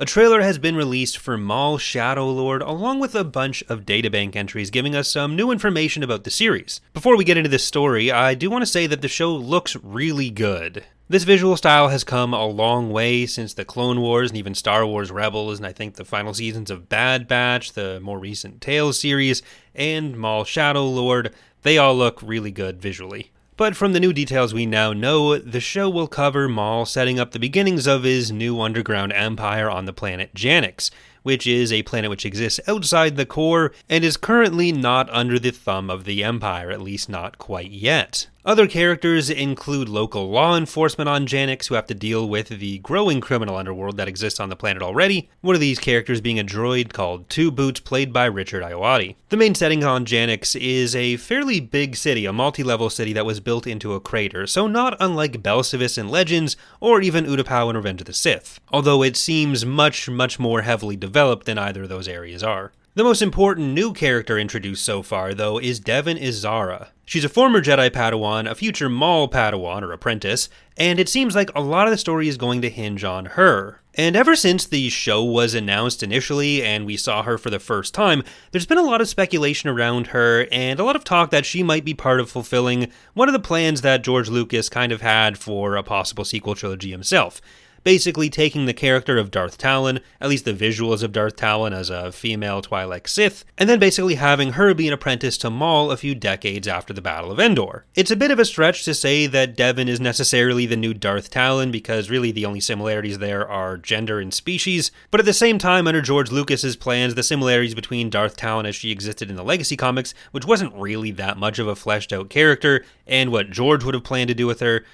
A trailer has been released for Maul Shadow Lord, along with a bunch of databank entries giving us some new information about the series. Before we get into this story, I do want to say that the show looks really good. This visual style has come a long way since the Clone Wars and even Star Wars Rebels, and I think the final seasons of Bad Batch, the more recent Tales series, and Maul Shadow Lord. They all look really good visually. But from the new details we now know, the show will cover Maul setting up the beginnings of his new underground empire on the planet Janx, which is a planet which exists outside the core and is currently not under the thumb of the Empire, at least not quite yet. Other characters include local law enforcement on Janx who have to deal with the growing criminal underworld that exists on the planet already, one of these characters being a droid called Two Boots played by Richard Ayoade. The main setting on Janx is a fairly big city, a multi-level city that was built into a crater, so not unlike Belsavis in Legends or even Utapau in Revenge of the Sith, although it seems much more heavily developed than either of those areas are. The most important new character introduced so far, though, is Devon Isara. She's a former Jedi Padawan, a future Maul Padawan or apprentice, and it seems like a lot of the story is going to hinge on her. And ever since the show was announced initially and we saw her for the first time, there's been a lot of speculation around her and a lot of talk that she might be part of fulfilling one of the plans that George Lucas kind of had for a possible sequel trilogy himself. Basically taking the character of Darth Talon, at least the visuals of Darth Talon as a female Twi'lek Sith, and then basically having her be an apprentice to Maul a few decades after the Battle of Endor. It's a bit of a stretch to say that Devon is necessarily the new Darth Talon, because really the only similarities there are gender and species, but at the same time, under George Lucas's plans, the similarities between Darth Talon as she existed in the Legacy comics, which wasn't really that much of a fleshed out character, and what George would have planned to do with her,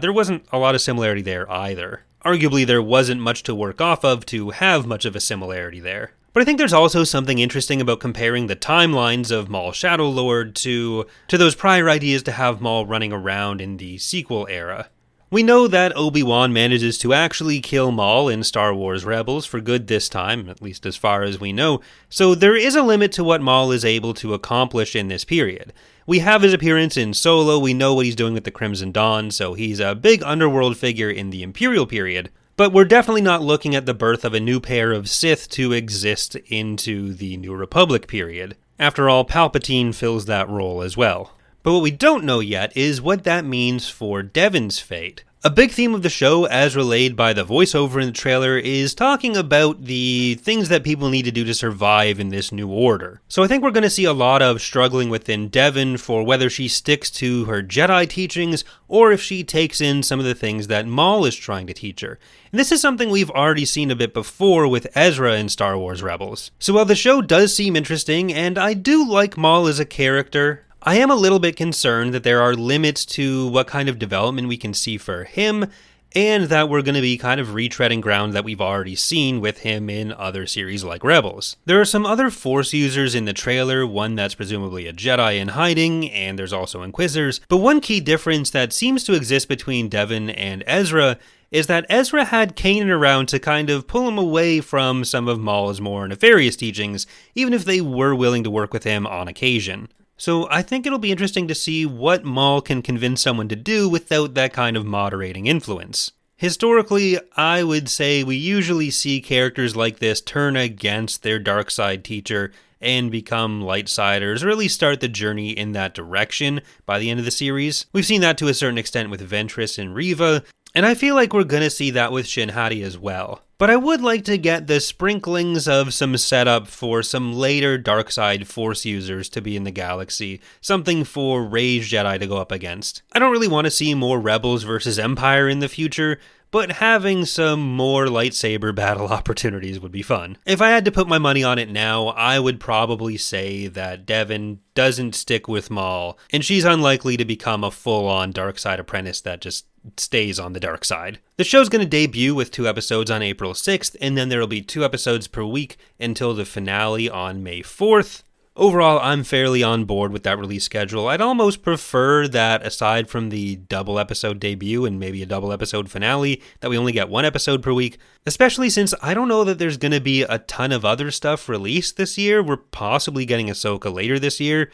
there wasn't a lot of similarity there either. Arguably, there wasn't much to work off of to have much of a similarity there. But I think there's also something interesting about comparing the timelines of Maul Shadow Lord to those prior ideas to have Maul running around in the sequel era. We know that Obi-Wan manages to actually kill Maul in Star Wars Rebels for good this time, at least as far as we know, so there is a limit to what Maul is able to accomplish in this period. We have his appearance in Solo, we know what he's doing with the Crimson Dawn, so he's a big underworld figure in the Imperial period, but we're definitely not looking at the birth of a new pair of Sith to exist into the New Republic period. After all, Palpatine fills that role as well. But what we don't know yet is what that means for Devon's fate. A big theme of the show, as relayed by the voiceover in the trailer, is talking about the things that people need to do to survive in this new order. So I think we're going to see a lot of struggling within Devon for whether she sticks to her Jedi teachings or if she takes in some of the things that Maul is trying to teach her. And this is something we've already seen a bit before with Ezra in Star Wars Rebels. So while the show does seem interesting, and I do like Maul as a character, I am a little bit concerned that there are limits to what kind of development we can see for him, and that we're going to be kind of retreading ground that we've already seen with him in other series like Rebels. There are some other Force users in the trailer, one that's presumably a Jedi in hiding, and there's also Inquisitors, but one key difference that seems to exist between Devon and Ezra is that Ezra had Kanan around to kind of pull him away from some of Maul's more nefarious teachings, even if they were willing to work with him on occasion. So I think it'll be interesting to see what Maul can convince someone to do without that kind of moderating influence. Historically, I would say we usually see characters like this turn against their dark side teacher and become lightsiders, or at least start the journey in that direction by the end of the series. We've seen that to a certain extent with Ventress and Reva, and I feel like we're going to see that with Shin Hati as well. But I would like to get the sprinklings of some setup for some later dark side Force users to be in the galaxy, something for Rey's Jedi to go up against. I don't really want to see more Rebels versus Empire in the future, but having some more lightsaber battle opportunities would be fun. If I had to put my money on it now, I would probably say that Devon doesn't stick with Maul, and she's unlikely to become a full-on dark side apprentice that just stays on the dark side. The show's going to debut with 2 episodes on April 6th, and then there will be 2 episodes per week until the finale on May 4th. Overall, I'm fairly on board with that release schedule. I'd almost prefer that aside from the double episode debut and maybe a double episode finale, that we only get 1 episode per week, especially since I don't know that there's going to be a ton of other stuff released this year. We're possibly getting Ahsoka later this year,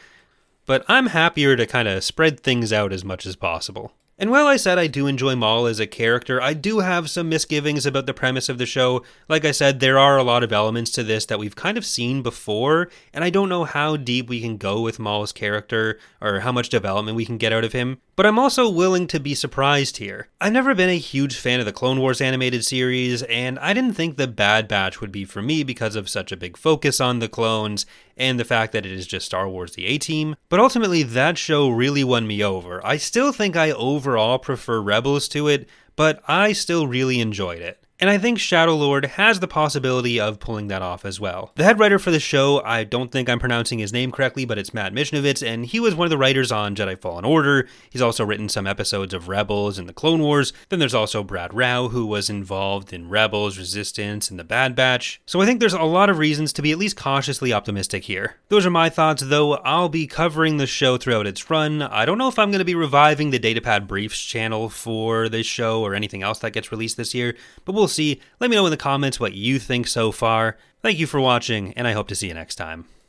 but I'm happier to kind of spread things out as much as possible. And while I said I do enjoy Maul as a character, I do have some misgivings about the premise of the show. Like I said, there are a lot of elements to this that we've kind of seen before, and I don't know how deep we can go with Maul's character, or how much development we can get out of him. But I'm also willing to be surprised here. I've never been a huge fan of the Clone Wars animated series, and I didn't think the Bad Batch would be for me because of such a big focus on the clones, and the fact that it is just Star Wars the A-Team. But ultimately, that show really won me over. I still think I overall prefer Rebels to it, but I still really enjoyed it. And I think Shadow Lord has the possibility of pulling that off as well. The head writer for the show, I don't think I'm pronouncing his name correctly, but it's Matt Mishnovitz, and he was one of the writers on Jedi Fallen Order. He's also written some episodes of Rebels and the Clone Wars. Then there's also Brad Rao, who was involved in Rebels, Resistance, and the Bad Batch. So I think there's a lot of reasons to be at least cautiously optimistic here. Those are my thoughts, though. I'll be covering the show throughout its run. I don't know if I'm going to be reviving the Datapad Briefs channel for this show or anything else that gets released this year, but we'll see. Let me know in the comments what you think so far. Thank you for watching, and I hope to see you next time.